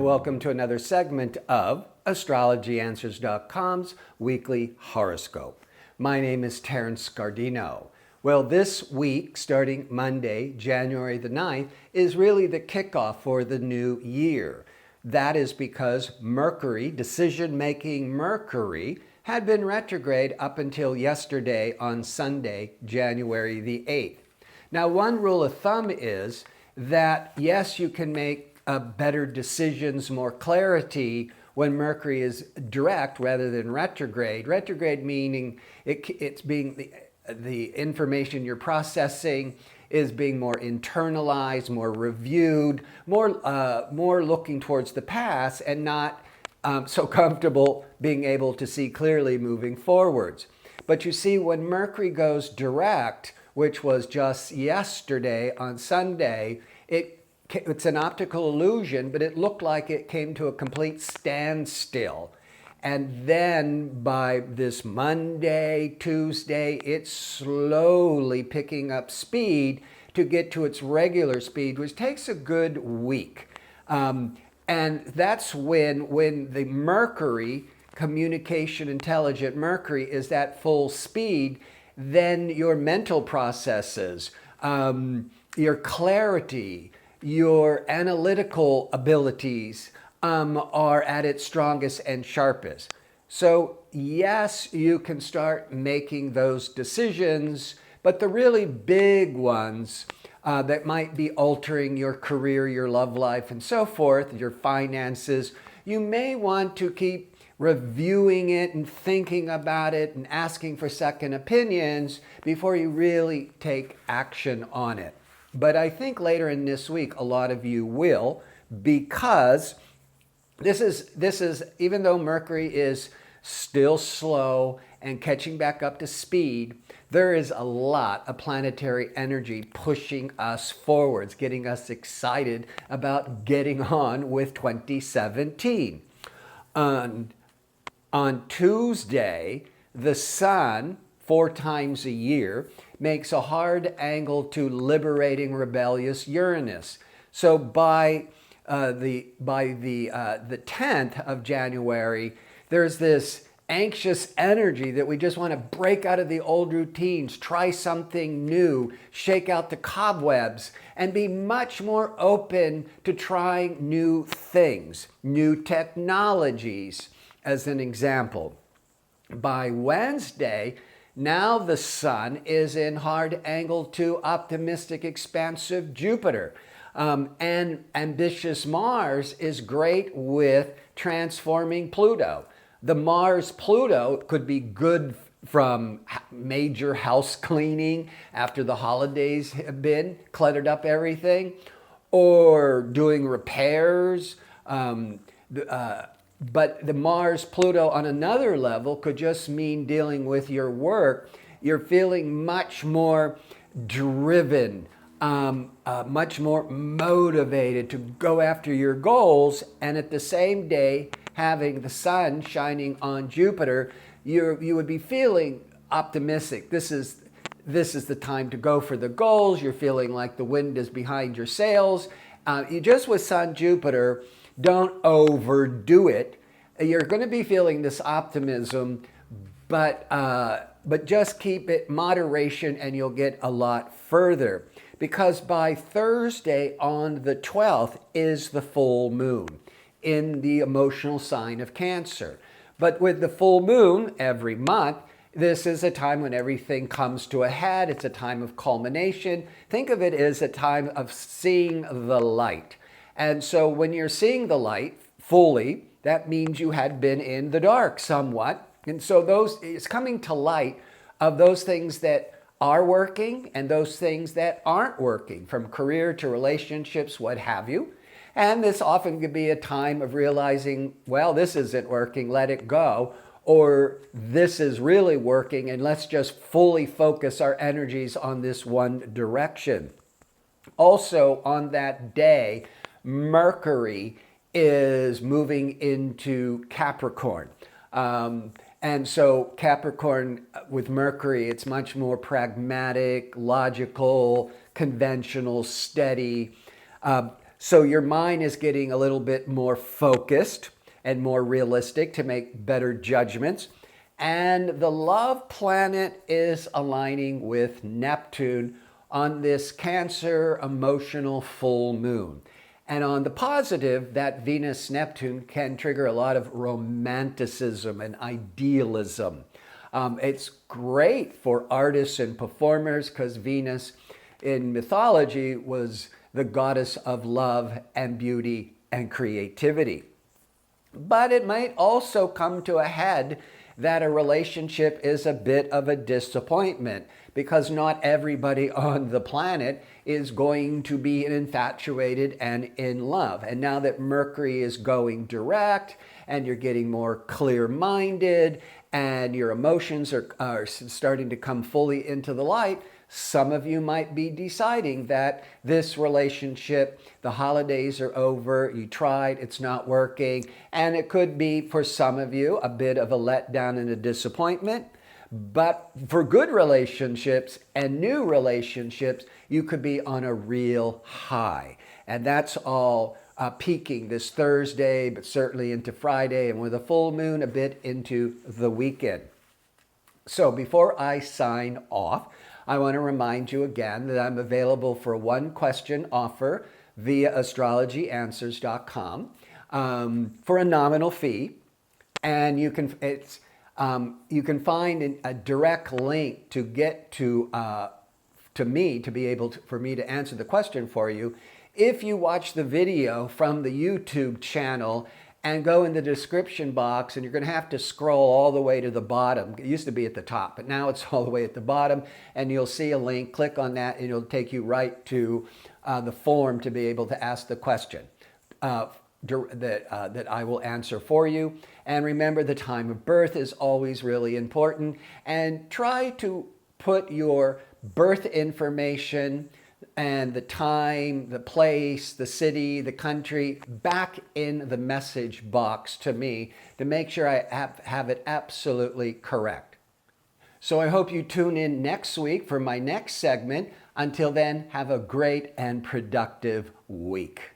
and welcome to another segment of AstrologyAnswers.com's weekly horoscope. My name is Terence Scardino. Well, this week, starting Monday, January the 9th, is really the kickoff for the new year. That is because Mercury, decision-making Mercury, had been retrograde up until yesterday on Sunday, January the 8th. Now, one rule of thumb is that, yes, you can make better decisions, more clarity when Mercury is direct rather than retrograde. Retrograde meaning it's being the information you're processing is being more internalized, more reviewed, more looking towards the past and not so comfortable being able to see clearly moving forwards. But you see, when Mercury goes direct, which was just yesterday on Sunday, it's an optical illusion, but it looked like it came to a complete standstill. And then by this Monday, Tuesday, it's slowly picking up speed to get to its regular speed, which takes a good week. And that's when the Mercury, communication intelligent Mercury, is at full speed, then your mental processes, your clarity, your analytical abilities are at its strongest and sharpest. So yes, you can start making those decisions, but the really big ones that might be altering your career, your love life, and so forth, your finances, you may want to keep reviewing it and thinking about it and asking for second opinions before you really take action on it. But I think later in this week, a lot of you will, because this is even though Mercury is still slow and catching back up to speed, there is a lot of planetary energy pushing us forwards, getting us excited about getting on with 2017. On Tuesday, the Sun, 4 times a year, makes a hard angle to liberating rebellious Uranus. So by the 10th of January, there's this anxious energy that we just want to break out of the old routines, try something new, shake out the cobwebs, and be much more open to trying new things, new technologies, as an example. By Wednesday, now the Sun is in hard angle to optimistic, expansive Jupiter. And ambitious Mars is great with transforming Pluto. The Mars-Pluto could be good from major house cleaning after the holidays have been, cluttered up everything, or doing repairs. But the Mars-Pluto on another level could just mean dealing with your work. You're feeling much more driven, much more motivated to go after your goals, and at the same day, having the Sun shining on Jupiter, you would be feeling optimistic. This is the time to go for the goals. You're feeling like the wind is behind your sails. You just with Sun Jupiter, don't overdo it. You're going to be feeling this optimism, but just keep it moderation, and you'll get a lot further. Because by Thursday on the 12th is the full moon in the emotional sign of Cancer. But with the full moon every month, this is a time when everything comes to a head. It's a time of culmination. Think of it as a time of seeing the light. And so when you're seeing the light fully, that means you had been in the dark somewhat. And so it's coming to light of those things that are working and those things that aren't working, from career to relationships, what have you. And this often could be a time of realizing, well, this isn't working, let it go. Or this is really working, and let's just fully focus our energies on this one direction. Also on that day, Mercury is moving into Capricorn. And so Capricorn with Mercury, it's much more pragmatic, logical, conventional, steady. So your mind is getting a little bit more focused and more realistic to make better judgments. And the love planet is aligning with Neptune on this Cancer emotional full moon. And on the positive, that Venus-Neptune can trigger a lot of romanticism and idealism. It's great for artists and performers because Venus in mythology was the goddess of love and beauty and creativity. But it might also come to a head that a relationship is a bit of a disappointment because not everybody on the planet is going to be infatuated and in love. And now that Mercury is going direct and you're getting more clear-minded and your emotions are starting to come fully into the light, some of you might be deciding that this relationship, the holidays are over, you tried, it's not working, and it could be, for some of you, a bit of a letdown and a disappointment. But for good relationships and new relationships, you could be on a real high. And that's all peaking this Thursday, but certainly into Friday, and with a full moon, a bit into the weekend. So before I sign off, I want to remind you again that I'm available for a one-question offer via astrologyanswers.com for a nominal fee. And you can find a direct link to get to me to be able to, for me to answer the question for you if you watch the video from the YouTube channel and go in the description box, and you're going to have to scroll all the way to the bottom. It used to be at the top, but now it's all the way at the bottom, and you'll see a link. Click on that, and it'll take you right to the form to be able to ask the question that I will answer for you. And remember, the time of birth is always really important, and try to put your birth information and the time, the place, the city, the country back in the message box to me to make sure I have it absolutely correct. So I hope you tune in next week for my next segment. Until then, have a great and productive week.